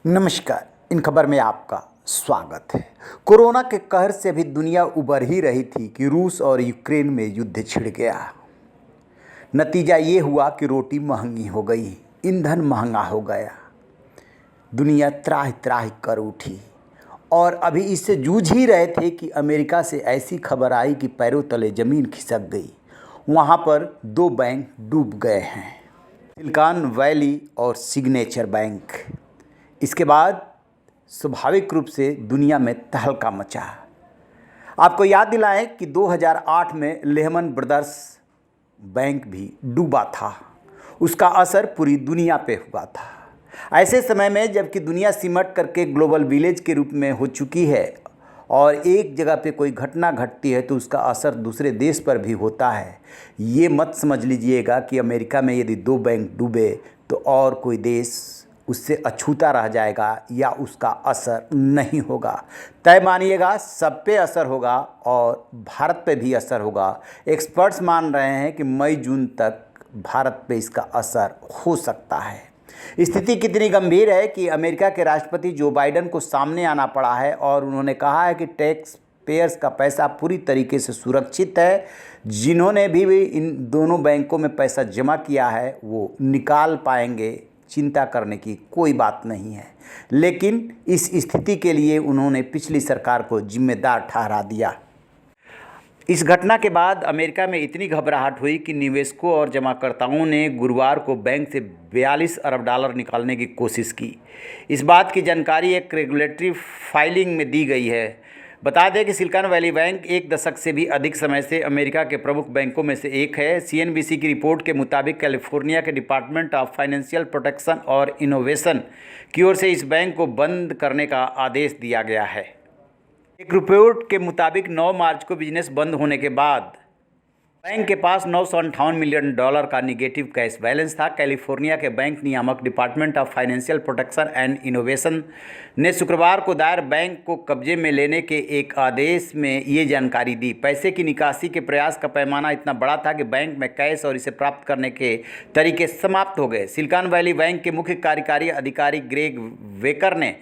नमस्कार। इन खबर में आपका स्वागत है। कोरोना के कहर से अभी दुनिया उबर ही रही थी कि रूस और यूक्रेन में युद्ध छिड़ गया। नतीजा ये हुआ कि रोटी महंगी हो गई, ईंधन महंगा हो गया, दुनिया त्राहि त्राहि कर उठी और अभी इससे जूझ ही रहे थे कि अमेरिका से ऐसी खबर आई कि पैरों तले ज़मीन खिसक गई। वहाँ पर दो बैंक डूब गए हैं, सिलिकॉन वैली और सिग्नेचर बैंक। इसके बाद स्वाभाविक रूप से दुनिया में तहलका मचा। आपको याद दिलाएं कि 2008 में लेहमन ब्रदर्स बैंक भी डूबा था। उसका असर पूरी दुनिया पे हुआ था। ऐसे समय में जबकि दुनिया सिमट करके ग्लोबल विलेज के रूप में हो चुकी है और एक जगह पे कोई घटना घटती है तो उसका असर दूसरे देश पर भी होता है। ये मत समझ लीजिएगा कि अमेरिका में यदि दो बैंक डूबे तो और कोई देश उससे अछूता रह जाएगा या उसका असर नहीं होगा। तय मानिएगा सब पे असर होगा और भारत पे भी असर होगा। एक्सपर्ट्स मान रहे हैं कि मई जून तक भारत पे इसका असर हो सकता है। स्थिति कितनी गंभीर है कि अमेरिका के राष्ट्रपति जो बाइडेन को सामने आना पड़ा है और उन्होंने कहा है कि टैक्स पेयर्स का पैसा पूरी तरीके से सुरक्षित है। जिन्होंने भी इन दोनों बैंकों में पैसा जमा किया है वो निकाल पाएंगे, चिंता करने की कोई बात नहीं है। लेकिन इस स्थिति के लिए उन्होंने पिछली सरकार को जिम्मेदार ठहरा दिया। इस घटना के बाद अमेरिका में इतनी घबराहट हुई कि निवेशकों और जमाकर्ताओं ने गुरुवार को बैंक से 42 अरब डॉलर निकालने की कोशिश की। इस बात की जानकारी एक रेगुलेटरी फाइलिंग में दी गई है। बता दें कि सिलिकॉन वैली बैंक एक दशक से भी अधिक समय से अमेरिका के प्रमुख बैंकों में से एक है। सीएनबीसी की रिपोर्ट के मुताबिक कैलिफोर्निया के डिपार्टमेंट ऑफ फाइनेंशियल प्रोटेक्शन और इनोवेशन की ओर से इस बैंक को बंद करने का आदेश दिया गया है। एक रिपोर्ट के मुताबिक 9 मार्च को बिजनेस बंद होने के बाद बैंक के पास 958 मिलियन डॉलर का निगेटिव कैश बैलेंस था। कैलिफोर्निया के बैंक नियामक department of financial protection and innovation ने शुक्रवार को दायर बैंक को कब्जे में लेने के एक आदेश में ये जानकारी दी। पैसे की निकासी के प्रयास का पैमाना इतना बड़ा था कि बैंक में कैश और इसे प्राप्त करने के तरीके समाप्त हो गए। सिलिकॉन वैली बैंक के मुख्य कार्यकारी अधिकारी ग्रेग वेकर ने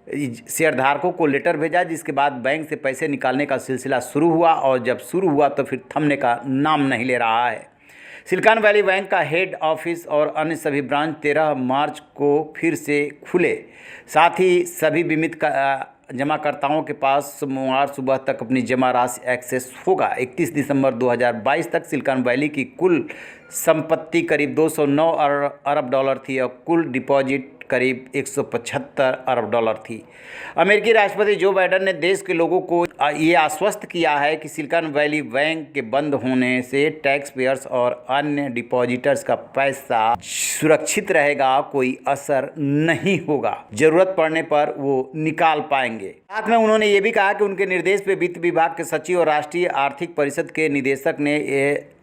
शेयरधारकों को लेटर भेजा, जिसके बाद बैंक से पैसे निकालने का सिलसिला शुरू हुआ और जब शुरू हुआ तो फिर थमने का नाम नहीं ले रहा है। सिलिकॉन वैली बैंक का हेड ऑफिस और अन्य सभी ब्रांच 13 मार्च को फिर से खुले। साथ ही सभी बीमित जमाकर्ताओं के पास सोमवार सुबह तक अपनी जमा राशि एक्सेस होगा। 31 दिसंबर 2022 तक सिलिकॉन वैली की कुल संपत्ति करीब 209 अरब डॉलर थी और कुल डिपॉजिट करीब 175 अरब डॉलर थी। अमेरिकी राष्ट्रपति जो बाइडेन ने देश के लोगों को ये आश्वस्त किया है कि सिलिकॉन वैली बैंक के बंद होने से टैक्स पेयर्स और अन्य डिपॉजिटर्स का पैसा सुरक्षित रहेगा, कोई असर नहीं होगा। जरूरत पड़ने पर वो निकाल पाएंगे। साथ में उन्होंने ये भी कहा कि उनके निर्देश पे वित्त विभाग के सचिव और राष्ट्रीय आर्थिक परिषद के निदेशक ने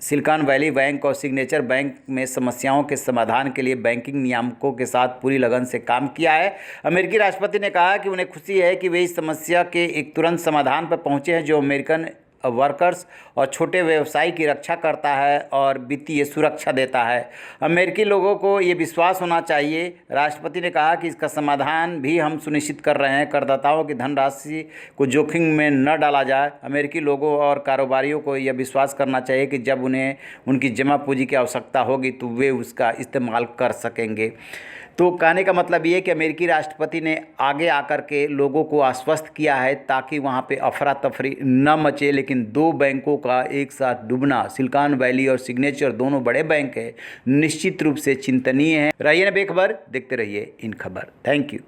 सिलिकॉन वैली बैंक और सिग्नेचर बैंक में समस्याओं के समाधान के लिए बैंकिंग नियामकों के साथ पूरी लगन से काम किया है। अमेरिकी राष्ट्रपति ने कहा कि उन्हें खुशी है कि वे इस समस्या के एक तुरंत समाधान पर पहुंचे हैं जो अमेरिकन वर्कर्स और छोटे व्यवसायी की रक्षा करता है और वित्तीय सुरक्षा देता है। अमेरिकी लोगों को ये विश्वास होना चाहिए। राष्ट्रपति ने कहा कि इसका समाधान भी हम सुनिश्चित कर रहे हैं। करदाताओं की धनराशि को जोखिम में न डाला जाए। अमेरिकी लोगों और कारोबारियों को यह विश्वास करना चाहिए कि जब उन्हें उनकी जमा पूंजी की आवश्यकता होगी तो वे उसका इस्तेमाल कर सकेंगे। तो कहने का मतलब ये है कि अमेरिकी राष्ट्रपति ने आगे आकर के लोगों को आश्वस्त किया है ताकि वहाँ पे अफरा तफरी न मचे। लेकिन दो बैंकों का एक साथ डूबना, सिलिकॉन वैली और सिग्नेचर दोनों बड़े बैंक हैं, निश्चित रूप से चिंतनीय है। रहिए ना बेखबर, देखते रहिए इन खबर। Thank you.